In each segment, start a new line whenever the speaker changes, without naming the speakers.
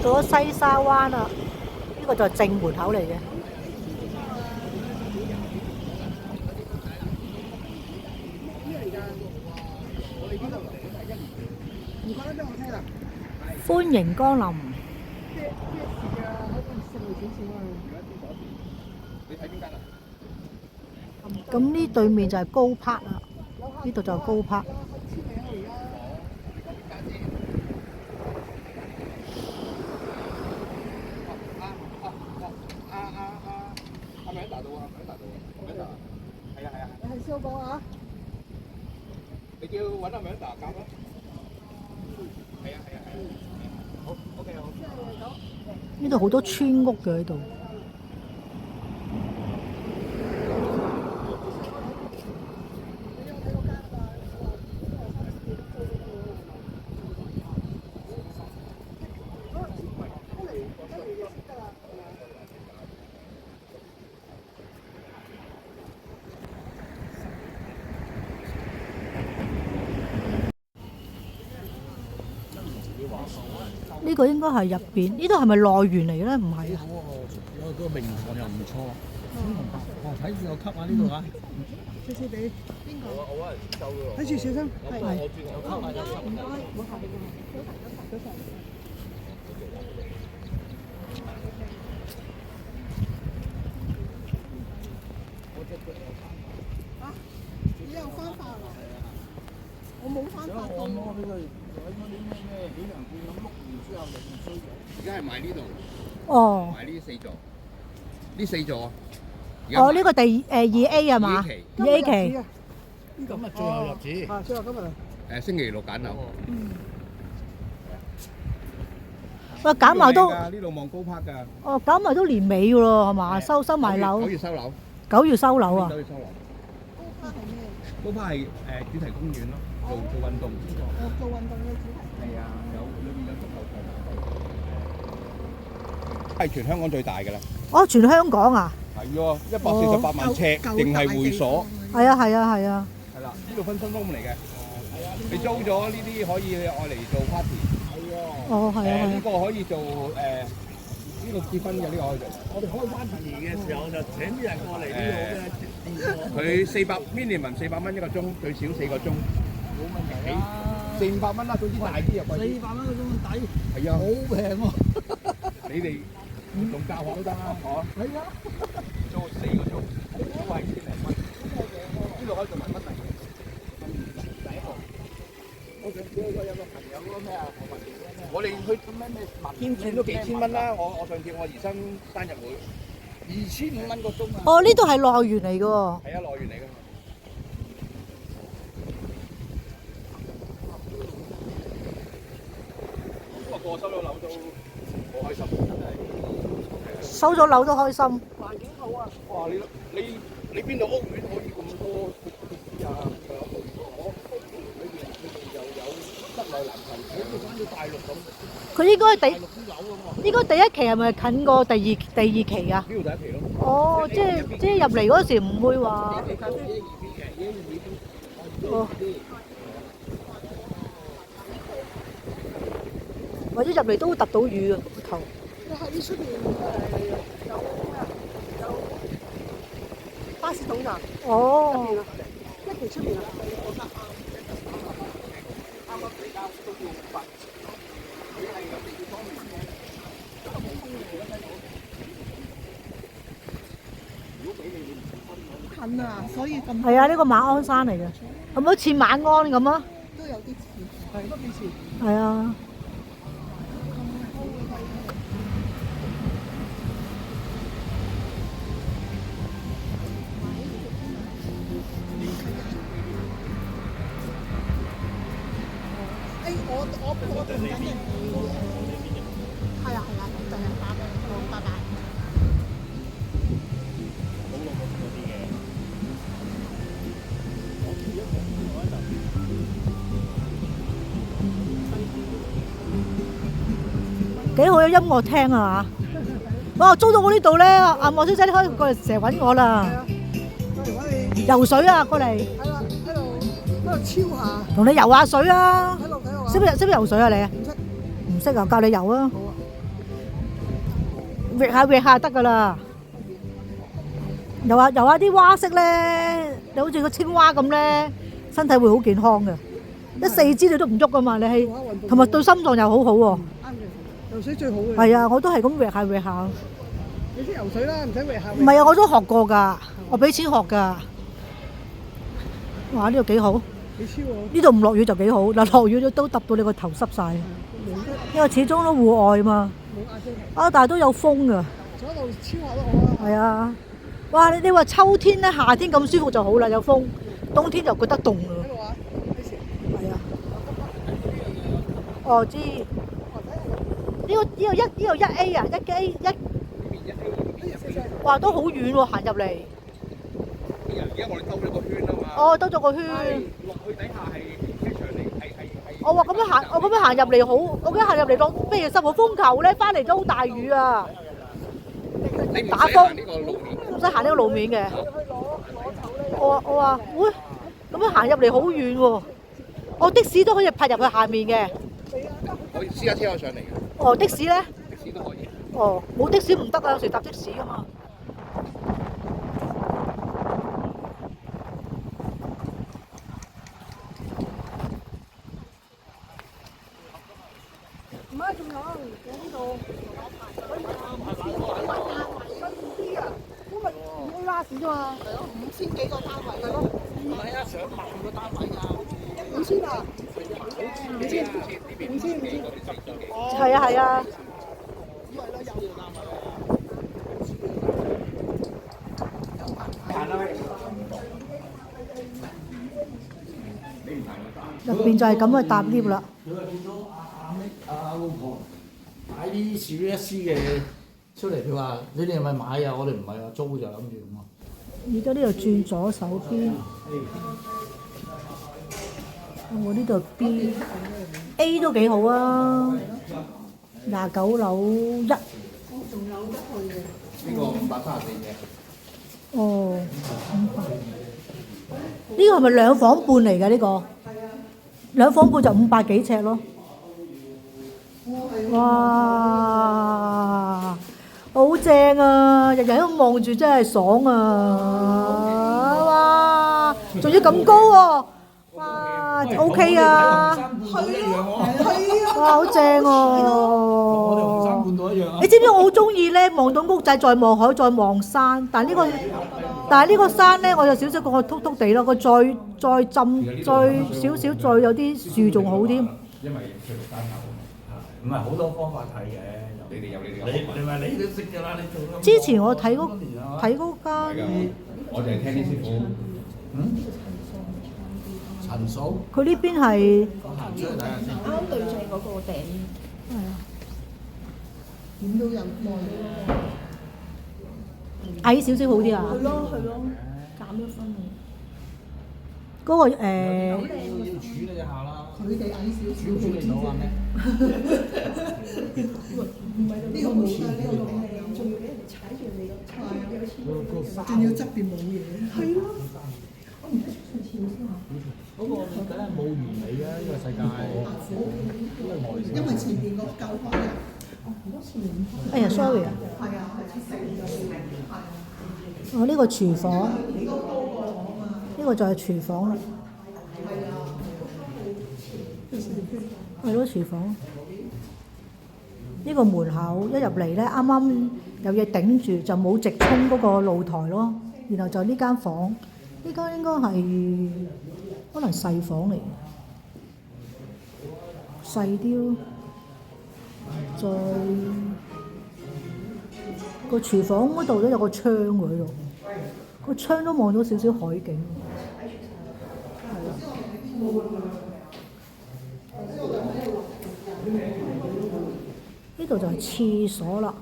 到咗西沙灣啦，呢個就係正門口嚟嘅。歡迎光臨。咁呢對面就係高柏啦，呢度就係高柏。
係咪喺大道啊？喺大道啊？喺大道。係啊係啊。你係燒過啊？你叫揾阿名達夾啦。係啊係啊係啊。好 ，OK 好。
呢度好多村屋嘅喺度。呢個應該係入邊，呢度係咪內園嚟嘅咧？唔係啊。
有個名堂又唔錯。哦，睇住個級啊！呢度啊，
謝謝你。邊個？我揾人收㗎。睇住小心。係。
有級啊！有級。
唔該，唔好客氣㗎。早晨。啊！你有翻發啊？我冇翻發到。我呢個喺嗰啲咩喜良館咁碌完之後，另衰咗。而家係買呢度。
哦。
買呢四座。呢四座。
哦，呢個第2A 係嘛？2A 期。
咁啊，最後日子。
啊，最後今日。星期六揀樓。
喂，減埋都。
呢度望高柏㗎。
哦，減埋都年尾㗎咯，係嘛？收埋樓。
9月收樓。
9月收樓啊
！9月收樓。高柏係咩？高柏係主題公園咯，做運動。做運動嘅主題。係啊，裏邊有足球場。係全香港最大㗎啦。
哦，全香港啊？
係喎，148萬尺，淨係會所。
係啊係啊係啊。
係啦，呢度分分鐘嚟嘅。你租咗呢啲可以愛嚟做 party。係喎。
哦，係啊。
呢個可以做呢個結婚嘅呢個可以做。
我哋開 party 嘅時候就請啲人過嚟呢度嘅。
佢minimum 400蚊一個鐘，最少4個鐘。冇問題啊。400-500蚊啦，總之大啲又貴啲。
400蚊個鐘抵。
係啊。好平喎。你哋活動教學都得啦，係嘛？係啊。租4個鐘，都係千零蚊。呢度可以做埋乜嚟？第一號。我上次有個朋友嗰個咩啊？我哋去天線都幾千蚊啦。我上次我兒孫生日會，2500蚊個鐘啊。
哦，呢度係樂園嚟㗎喎。
係啊，樂園嚟㗎。不過收咗樓都好開心，真係。
收咗樓都開心。
環境好啊！哇！你邊度屋苑可以咁多設施啊？室內籃球場，好似翻到大陸咁。
佢應該
大陸啲樓咁喎。
應該第一期係咪近過第二期啊？
呢度第一期咯。
哦，即係入嚟嗰時唔會話。哦。或者入嚟都會揼到雨嘅頭。
你喺出邊有巴士總站。
哦。
一期出邊啊？近啊，所以咁。
係啊，呢個馬鞍山嚟嘅，係咪好似馬鞍咁啊？
都有啲似，係都幾似。
係啊。
我同緊人哋，係啊，就係拜拜。
幾好有音樂聽啊嘛！哇，租到我呢度咧，阿莫小姐你可以過嚟成日揾我啦。游水啊，過嚟。
係啦，喺度超下。
同你游下水啊！
睇落睇落。
識唔識游水啊你？
唔識。
唔識啊，教你游啊！
好啊。
搣下得㗎啦。游下啲蛙式咧，你好似個青蛙咁咧，身體會好健康嘅。一四肢你都唔喐㗎嘛，你係同埋對心臟又好好喎。
游水最好嘅。
係啊，我都係咁搣下。
你識游水啦，唔使搣下。
唔係啊，我都學過㗎，我俾錢學㗎。哇！呢度幾好，
幾超喎！
呢度唔落雨就幾好，嗱落雨都揼到你個頭濕晒，因為始終都戶外嘛。
冇壓聲
啊，但係都有風㗎。
坐喺度超下都好啊。
係啊，哇！你話秋天咧、夏天咁舒服就好啦，有風；冬天就覺得凍咯。
喺度啊？幾時？
係啊。哦，知。呢個一 A 啊，一。哇，都好遠喎，行入嚟。
而家我哋兜咗個圈啊嘛。
哦，兜咗個圈。
落去底下係停車場嚟，係。
我話咁樣行入嚟好，我咁行入嚟落咩10號風球咧，翻嚟都好大雨啊！
你唔
打風
呢個路面。
唔使行呢個路面嘅。我話，喂，咁樣行入嚟好遠喎。我的士都可以泊入去下面嘅。
我私家車可以上嚟嘅。
哦，的士咧？
的士都可以。
哦，冇的士唔得啊，有時搭的士噶嘛。唔係，仲有呢度。因為要拉屎啫嘛。係咯，5000幾個單位。係咯。
唔係啊，上萬個單位啊
5000啊！5000。
係啊。入邊就係咁去搭 lift 啦。
佢話見到阿老婆擺啲 CVS 嘅出嚟，佢話：你哋係咪買啊？我哋唔係啊，租就諗住咁啊。
而家呢度轉左手邊，我呢度 B、A 都幾好啊，29樓1。
仲有得去嘅。
呢個534嘅。
哦，呢個係咪2房半嚟㗎？呢個2房半就500幾尺咯。哇！好正啊！日日喺度望住真係爽啊！哇！仲要咁高喎！哇！OK 啊！哇！好正
我哋紅山
喎！
半島一樣啊。
你知唔知我好中意咧？望到屋仔，再望海，再望山。但係呢個山咧，我有少少覺得禿禿地咯。佢再浸，再少少，再有啲樹仲好添。
因為佢獨單頭。
唔係好多方法睇嘅。
你哋有你哋嘅
你咪你都識㗎啦，你做咗。
之前我睇嗰
係
間，
㗎，我哋係聽啲師傅。
陳嫂，
佢呢邊係
行出去睇下先。
啱對正嗰個頂，
係啊
點都有望到。
矮少少好啲啊。
係咯，減咗分
嗰個
要處理一下啦。
佢哋矮少少。
處理到啊咩？
呢個冇㗎，呢個咁靚，仲要俾人踩住你咯，踩住有錢，仲要側邊冇嘢。係咯。我唔識上次先話。
嗰個梗係冇完美嘅呢個世界，
因為前邊個教開啊。
哎呀，sorry 啊。
係啊，
哦，呢個廚房，呢個就係廚房啦。係咯，廚房。呢個門口一入嚟咧，啱啱有嘢頂住，就冇直衝嗰個露台咯。然後就呢間房，呢間應該係可能細房嚟嘅，細啲咯。再個廚房嗰度都有個窗喎喺度，個窗都望到少少海景。係啦。呢度就係廁所啦。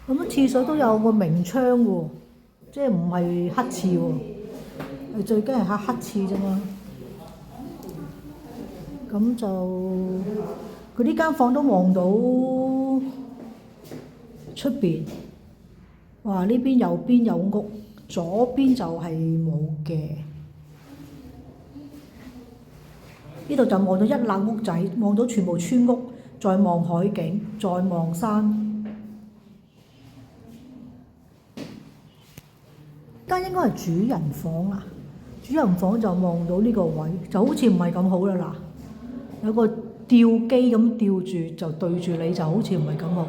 咁樣廁所都有個明窗喎，即係唔係黑廁喎，係最驚係黑廁啫嘛。咁就佢呢間房都望到出邊。哇！呢邊右邊有屋，左邊就係冇嘅。呢度就望到一棟屋仔，望到全部村屋，再望海景，再望山。間應該係主人房啊，主人房就望到呢個位，就好似唔係咁好啦嗱，有個吊機咁吊住就對住你，就好似唔係咁好，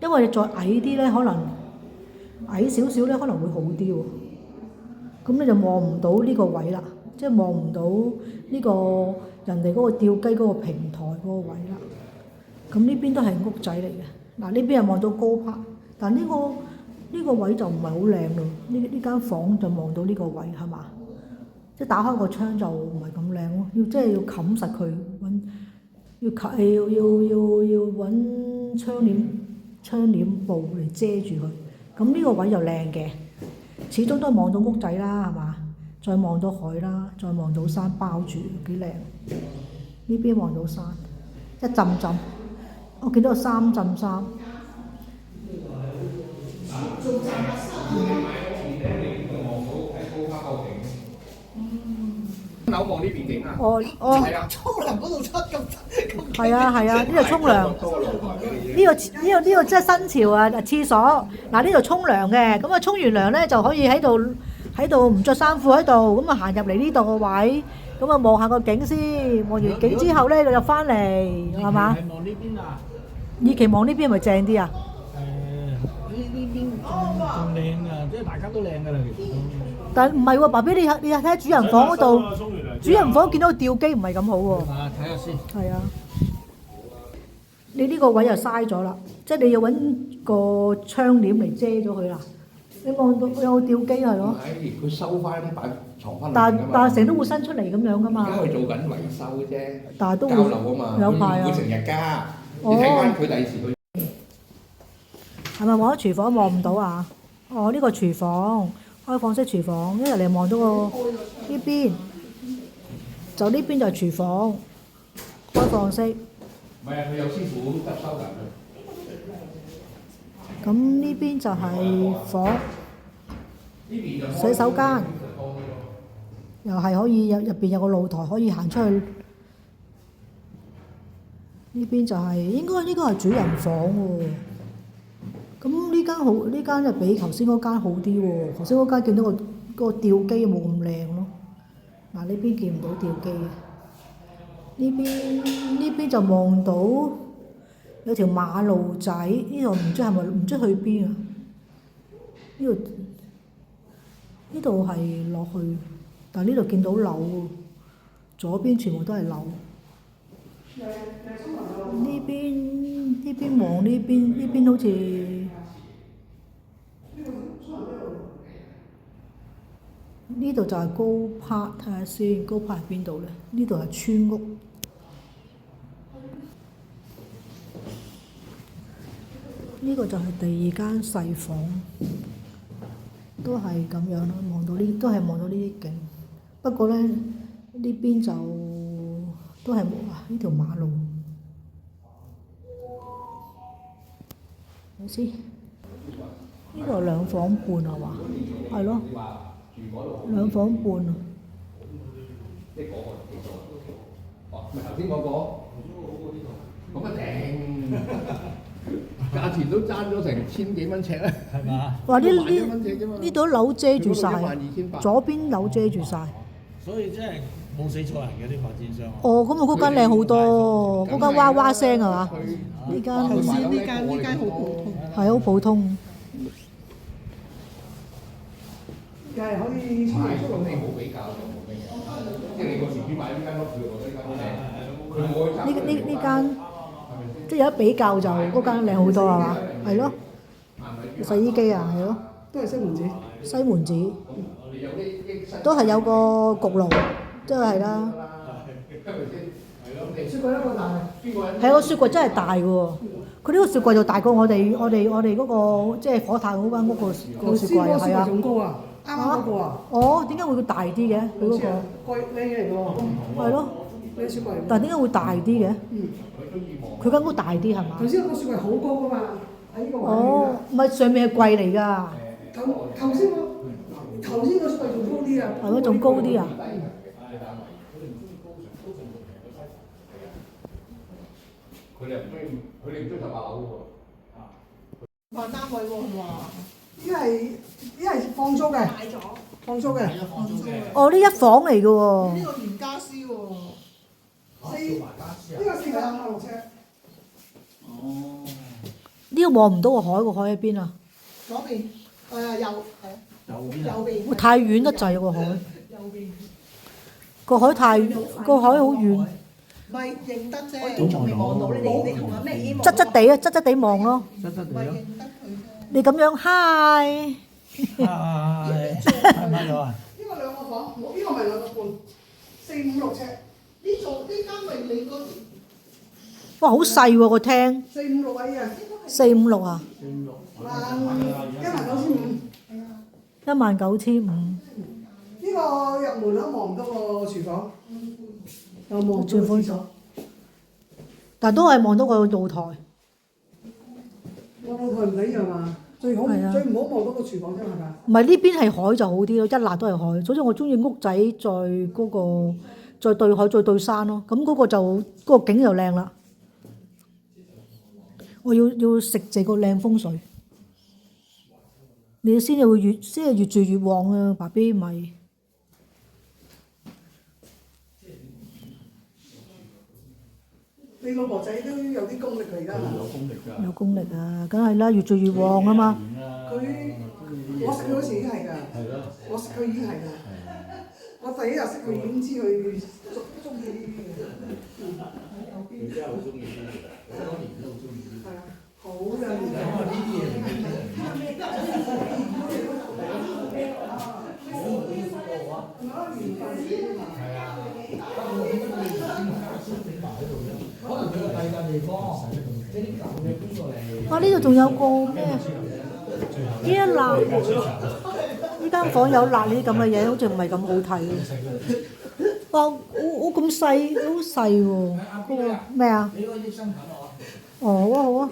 因為你再矮啲咧，可能矮少少咧可能會好啲喎，咁你就望唔到呢個位啦，即係望唔到呢個人哋嗰個吊機嗰個平台嗰個位啦。咁呢邊都係屋仔嚟嘅，嗱呢邊係望到高柏，但呢個位就唔係好靚咯，呢間房就望到呢個位係嘛？即係打開個窗就唔係咁靚咯，即係要冚實佢，要揾窗簾布嚟遮住佢。咁呢個位就靚嘅，始終都望到屋仔啦係嘛？再望到海啦，再望到山包住，幾靚。呢邊望到山，一浸浸。我見到有3浸山。
樓望呢邊景啊！
哦，
係啊，
沖涼嗰度出咁
係啊，呢度沖涼。呢個真係新潮啊！廁所嗱呢度沖涼嘅，咁啊沖完涼咧就可以喺度唔着衫褲喺度，咁啊行入嚟呢度個位，咁啊望下個景先，望完景之後咧就入翻嚟，係嘛？
係望呢邊啊？
以期望呢邊係咪正啲啊？
呢邊仲靚啊！即係大家都靚㗎啦，其實都。
但唔係喎，爸比你睇下主人房嗰度，主人房見到吊機唔係咁好喎。
啊，睇下先。
係啊，你呢個位又嘥咗啦，即係你要揾個窗簾嚟遮咗佢啦。你望到有吊機係咯，
佢收翻擺床翻。
但係成日都會伸出嚟咁樣噶嘛。
而家佢做緊維修啫，
但係都會
交流啊嘛，
有排啊
佢唔會成日加。你睇翻佢第時佢
係咪望到廚房望唔到啊？哦，呢個廚房開放式廚房，一入嚟望到個呢邊，就呢邊就係廚房開放式。
唔係啊，佢有師傅執收緊佢。
咁呢邊就係房，洗手間，又係可以入邊有個露台可以行出去。呢邊就係應該呢個係主人房喎。咁呢間就比頭先嗰間好啲喎。頭先嗰間見到個吊機冇咁靚咯。嗱呢邊見唔到吊機嘅。呢邊就望到有條馬路仔，呢度唔知去邊啊？呢度係落去，但係呢度見到樓喎，左邊全部都係樓。呢邊望呢邊好似呢度就係高柏，睇下先，高柏係邊度咧？呢度係村屋。呢個就係第二間細房，都係咁樣咯。都係望到呢啲景。不過咧，呢邊就都係呢條馬路。睇先，呢個2房半係嘛？係咯，2房半啊。
即係嗰個幾多？哦，咪頭先嗰個，咁啊頂，價錢都爭咗成1000幾蚊尺咧，係嘛？
哇！呢度樓遮住晒，
12,800
左邊樓遮住晒。
所以真係冇死錯人嘅啲發展商。
哦，咁啊嗰間靚好多，嗰間哇哇聲係嘛？呢間
頭先呢間好普通，
係好普通。
又係可以出嚟出
咁你冇比較就冇咩嘢，即係你個時主買呢間屋，佢覺得呢間好靚，佢冇去爭。
呢間即係有得比較就嗰間靚好多係嘛？係咯，洗衣機啊，係咯，
都係西門子。
西門子都係有個焗爐，即係啦。
雪櫃一個大，
係個雪櫃真係大嘅喎，佢呢個雪櫃就大過我哋嗰個即係火炭嗰間屋個雪櫃係啊。
仲高啊！啱啱嗰個啊！
哦，點解會大啲嘅？佢嗰個
貴靚嘢嚟㗎喎。
係咯，
靚雪櫃。
但係點解會大啲嘅？佢間屋大啲係嘛？
頭先個雪櫃好高㗎嘛，喺呢個位。
哦，唔係上面係櫃嚟㗎。
頭先個雪櫃仲高啲啊！
係咯，仲高啲啊！
佢哋唔中意，佢哋唔中意18樓喎。
買單位喎，係嘛？呢係放租嘅，
買咗。
放租嘅。
係啊，放租嘅。
哦，呢一房嚟嘅喎。
呢個連家私喎，
做埋家私啊
呢！個456尺，
哦，
呢個望唔到個海，個海喺邊啊？
左邊右係啊，
右邊啊！
右邊。
太遠得滯個海，
右邊。
個海好遠，
唔係認得啫，
都仲未望到你同阿咩已經望
側側地啊，側側地望咯。
得得
唔係認得佢啫。
你咁樣嗨，
係睇到啊！
呢個兩個房，呢個咪2個半，456尺。呢間咪你個
哇，好細喎個廳
456位啊，
，456啊，
19500。
19,500。
呢個入門口望唔到個廚房，又望唔到
轉款
廁所。
但都係望到個露台。
我老台唔緊要嘛，最唔好
係啊
望到個廚房啫係咪？
唔係呢邊係海就好啲咯，一辣都係海。總之我中意屋仔再嗰個再對海再對山咯，咁嗰個就嗰個景就靚啦。我要食這個靚風水，你先係越住越旺啊！爸 B 咪
你老婆仔都有啲功力嚟㗎。
有功力㗎。
有功力啊，梗係啦，越住越旺啊嘛。
佢我識佢嗰時已經係㗎，
係咯。
我識佢已經係㗎。我第一日識佢已經知佢中意呢啲嘅。
佢真係好中意呢啲，好多年都好中意呢啲。
係啊，好有年
因為呢啲嘢唔係係啊，可能佢個第二地方，即係啲舊嘅邊個嚟？
啊，呢度仲有個咩？呢一辣，呢間房有辣呢啲咁嘅嘢，好似唔係咁好睇喎。哇，我咁細，好細喎。嗰個咩啊？
你嗰個益生菌我。
哦，好啊好啊。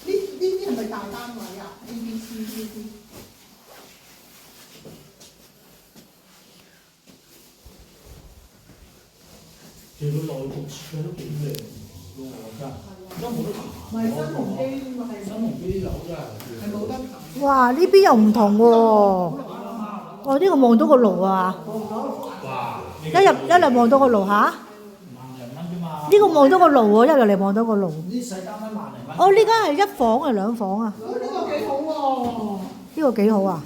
呢啲係咪大單位啊？A、B、C、D、D。
其實佢內部設計都幾靚喎，我覺得。而家冇得彈。
唔係新鴻基喎，係
新鴻基啲樓真係。
係冇得彈。
哇！呢邊又唔同喎。哦，呢個望到個爐啊！
哇！
一入望到個爐嚇。
萬零蚊啫嘛。
呢個望到個爐喎，一入嚟望到個爐。
呢細單位萬零蚊。
哦，呢間係一房啊，兩房啊？
呢個幾好喎。
呢個幾好啊！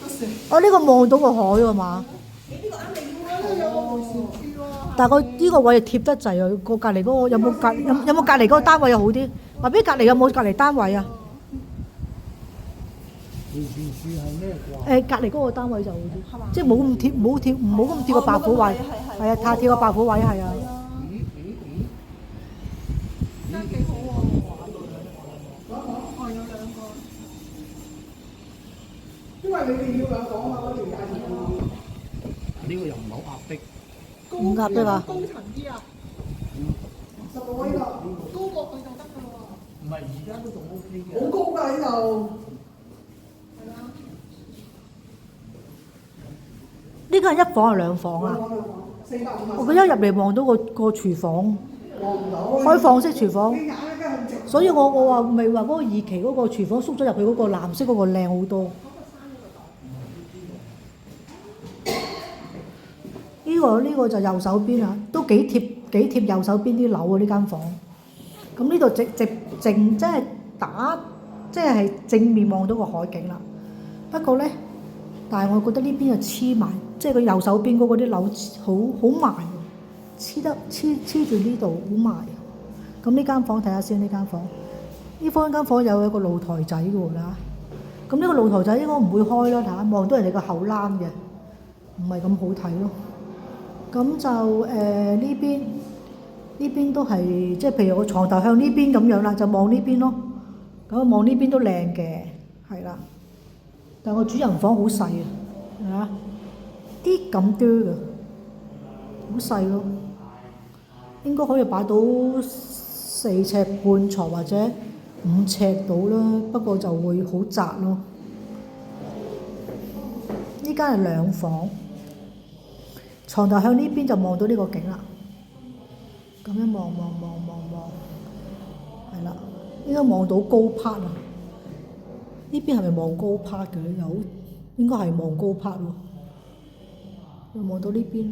不是。
哦，呢個望到個海喎嘛？
有個回旋處喎。
但係呢個位貼得滯啊！個隔離嗰個有冇隔離嗰個單位又好啲？話俾隔離有冇隔離單位啊？
回旋處係咩啩？
隔離嗰個單位就好啲，即係冇咁貼，唔好咁貼個白虎位，係啊，太貼個白虎位係啊。
真幾好喎！有兩個。因為你哋要兩房嘛，嗰條價錢。
呢個又唔係好壓迫。
唔壓迫啊！
高層啲啊！16位㗎，高過佢就得㗎喎。
唔係而家都仲 OK 嘅。
好高㗎呢度。
呢間係一房係兩房啊？
450。
我覺得一入嚟望到個廚房，
望唔到。
開放式廚房，
你眼咧梗係咁直。
所以我話咪話嗰個二期嗰個廚房縮咗入去嗰個藍色嗰個靚好多。呢個就右手邊啊，都幾貼右手邊啲樓啊！呢間房，咁呢度正即係正面望到個海景啦。不過咧，但係我覺得呢邊就黐埋，即係佢右手邊嗰個啲樓好埋，黐住呢度好埋。咁呢間房睇下先，呢間房有一個露台仔嘅喎啦。咁呢個露台仔應該唔會開啦，睇望到人哋個後欄嘅，唔係咁好睇咯。咁就呢邊都係即係譬如個床頭向呢邊咁樣啦，就望呢邊咯。咁望呢邊都靚嘅，係啦。但個主人房好細啊，係嘛？啲咁多嘅，好細咯。應該可以擺到4尺半床或者5尺到啦，不過就會好窄咯。呢間係兩房。床頭向呢邊就望到呢個景啦，咁樣望，係啦。應該望到高 part 啊！呢邊係咪望高 part 嘅？有應該係望高 part 喎，望到呢邊。